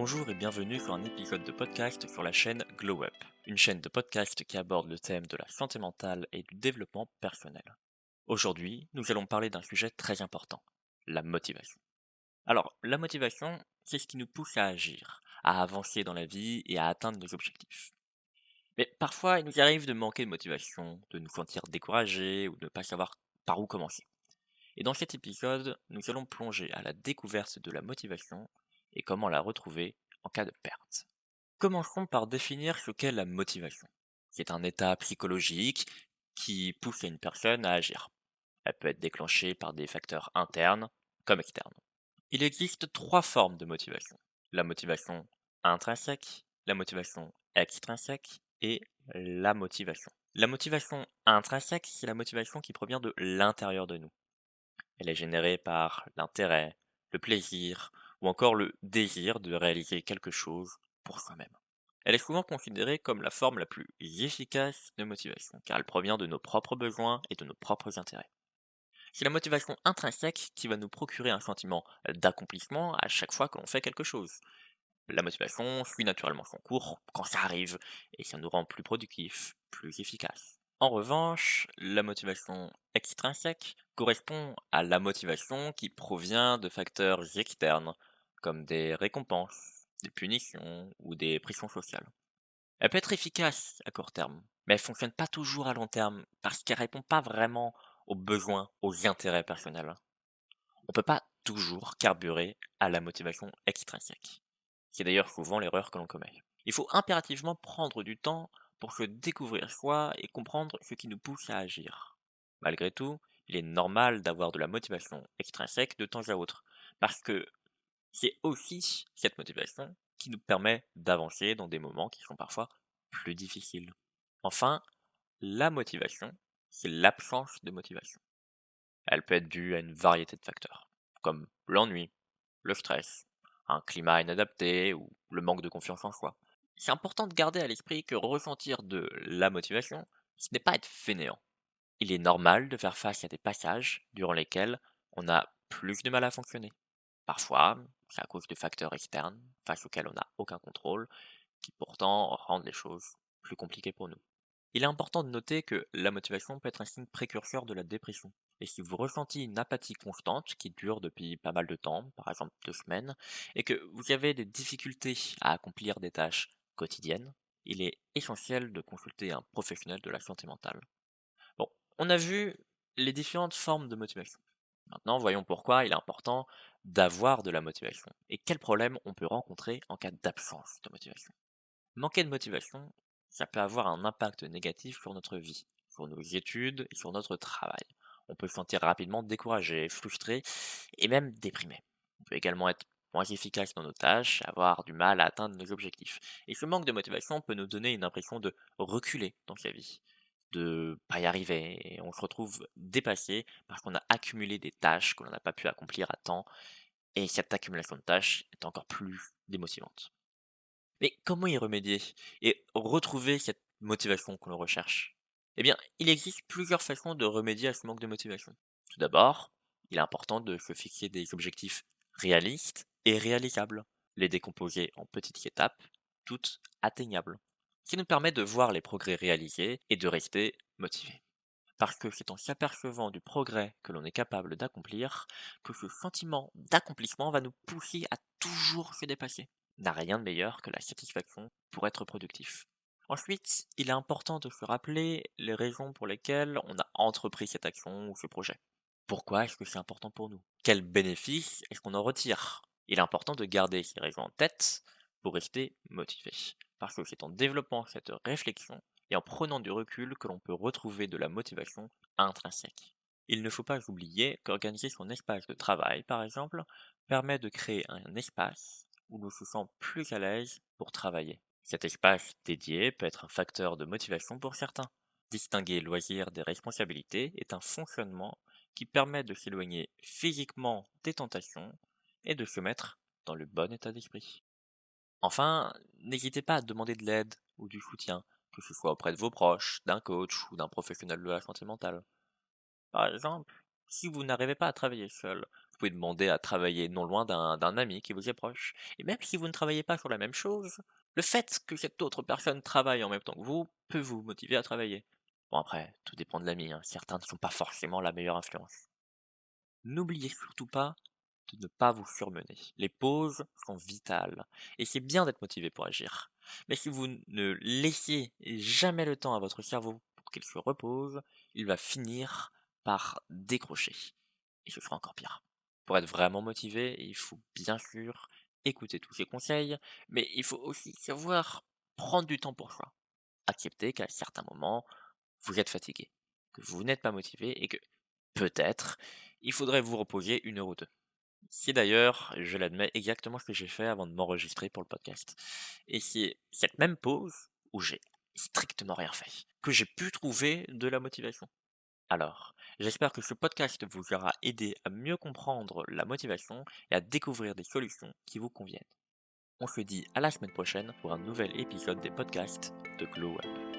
Bonjour et bienvenue sur un épisode de podcast sur la chaîne Glow Up, une chaîne de podcast qui aborde le thème de la santé mentale et du développement personnel. Aujourd'hui, nous allons parler d'un sujet très important, la motivation. Alors, la motivation, c'est ce qui nous pousse à agir, à avancer dans la vie et à atteindre nos objectifs. Mais parfois, il nous arrive de manquer de motivation, de nous sentir découragés ou de ne pas savoir par où commencer. Et dans cet épisode, nous allons plonger à la découverte de la motivation et comment la retrouver en cas de perte. Commençons par définir ce qu'est la motivation. C'est un état psychologique qui pousse une personne à agir. Elle peut être déclenchée par des facteurs internes comme externes. Il existe trois formes de motivation. La motivation intrinsèque, la motivation extrinsèque et la motivation. La motivation intrinsèque, c'est la motivation qui provient de l'intérieur de nous. Elle est générée par l'intérêt, le plaisir ou encore le désir de réaliser quelque chose pour soi-même. Elle est souvent considérée comme la forme la plus efficace de motivation, car elle provient de nos propres besoins et de nos propres intérêts. C'est la motivation intrinsèque qui va nous procurer un sentiment d'accomplissement à chaque fois que l'on fait quelque chose. La motivation suit naturellement son cours quand ça arrive, et ça nous rend plus productifs, plus efficaces. En revanche, la motivation extrinsèque correspond à la motivation qui provient de facteurs externes, comme des récompenses, des punitions ou des pressions sociales. Elle peut être efficace à court terme, mais elle fonctionne pas toujours à long terme parce qu'elle répond pas vraiment aux besoins, aux intérêts personnels. On peut pas toujours carburer à la motivation extrinsèque. C'est d'ailleurs souvent l'erreur que l'on commet. Il faut impérativement prendre du temps pour se découvrir soi et comprendre ce qui nous pousse à agir. Malgré tout, il est normal d'avoir de la motivation extrinsèque de temps à autre, parce que c'est aussi cette motivation qui nous permet d'avancer dans des moments qui sont parfois plus difficiles. Enfin, la motivation, c'est l'absence de motivation. Elle peut être due à une variété de facteurs, comme l'ennui, le stress, un climat inadapté ou le manque de confiance en soi. C'est important de garder à l'esprit que ressentir de la motivation, ce n'est pas être fainéant. Il est normal de faire face à des passages durant lesquels on a plus de mal à fonctionner. Parfois, c'est à cause de facteurs externes face auxquels on n'a aucun contrôle, qui pourtant rendent les choses plus compliquées pour nous. Il est important de noter que la motivation peut être un signe précurseur de la dépression. Et si vous ressentez une apathie constante qui dure depuis pas mal de temps, par exemple 2 semaines, et que vous avez des difficultés à accomplir des tâches quotidiennes, il est essentiel de consulter un professionnel de la santé mentale. Bon, on a vu les différentes formes de motivation. Maintenant, voyons pourquoi il est important d'avoir de la motivation et quels problèmes on peut rencontrer en cas d'absence de motivation. Manquer de motivation, ça peut avoir un impact négatif sur notre vie, sur nos études et sur notre travail. On peut se sentir rapidement découragé, frustré et même déprimé. On peut également être moins efficace dans nos tâches, avoir du mal à atteindre nos objectifs. Et ce manque de motivation peut nous donner une impression de reculer dans sa vie, de pas y arriver, et on se retrouve dépassé parce qu'on a accumulé des tâches que l'on n'a pas pu accomplir à temps, et cette accumulation de tâches est encore plus démotivante. Mais comment y remédier et retrouver cette motivation que l'on recherche? Eh bien, il existe plusieurs façons de remédier à ce manque de motivation. Tout d'abord, il est important de se fixer des objectifs réalistes et réalisables, les décomposer en petites étapes, toutes atteignables, ce qui nous permet de voir les progrès réalisés et de rester motivé. Parce que c'est en s'apercevant du progrès que l'on est capable d'accomplir que ce sentiment d'accomplissement va nous pousser à toujours se dépasser. N'a rien de meilleur que la satisfaction pour être productif. Ensuite, il est important de se rappeler les raisons pour lesquelles on a entrepris cette action ou ce projet. Pourquoi est-ce que c'est important pour nous? Quels bénéfices est-ce qu'on en retire? Il est important de garder ces raisons en tête pour rester motivé. Parce que c'est en développant cette réflexion et en prenant du recul que l'on peut retrouver de la motivation intrinsèque. Il ne faut pas oublier qu'organiser son espace de travail, par exemple, permet de créer un espace où l'on se sent plus à l'aise pour travailler. Cet espace dédié peut être un facteur de motivation pour certains. Distinguer loisirs des responsabilités est un fonctionnement qui permet de s'éloigner physiquement des tentations et de se mettre dans le bon état d'esprit. Enfin, n'hésitez pas à demander de l'aide ou du soutien, que ce soit auprès de vos proches, d'un coach ou d'un professionnel de la santé mentale. Par exemple, si vous n'arrivez pas à travailler seul, vous pouvez demander à travailler non loin d'un ami qui vous est proche. Et même si vous ne travaillez pas sur la même chose, le fait que cette autre personne travaille en même temps que vous peut vous motiver à travailler. Bon après, tout dépend de l'ami, hein. Certains ne sont pas forcément la meilleure influence. N'oubliez surtout pas de ne pas vous surmener. Les pauses sont vitales, et c'est bien d'être motivé pour agir. Mais si vous ne laissez jamais le temps à votre cerveau pour qu'il se repose, il va finir par décrocher. Et ce sera encore pire. Pour être vraiment motivé, il faut bien sûr écouter tous ces conseils, mais il faut aussi savoir prendre du temps pour soi. Accepter qu'à certains moments, vous êtes fatigué, que vous n'êtes pas motivé et que peut-être il faudrait vous reposer 1 heure ou 2. C'est d'ailleurs, je l'admets, exactement ce que j'ai fait avant de m'enregistrer pour le podcast. Et c'est cette même pause, où j'ai strictement rien fait, que j'ai pu trouver de la motivation. Alors, j'espère que ce podcast vous aura aidé à mieux comprendre la motivation et à découvrir des solutions qui vous conviennent. On se dit à la semaine prochaine pour un nouvel épisode des podcasts de Glow Up.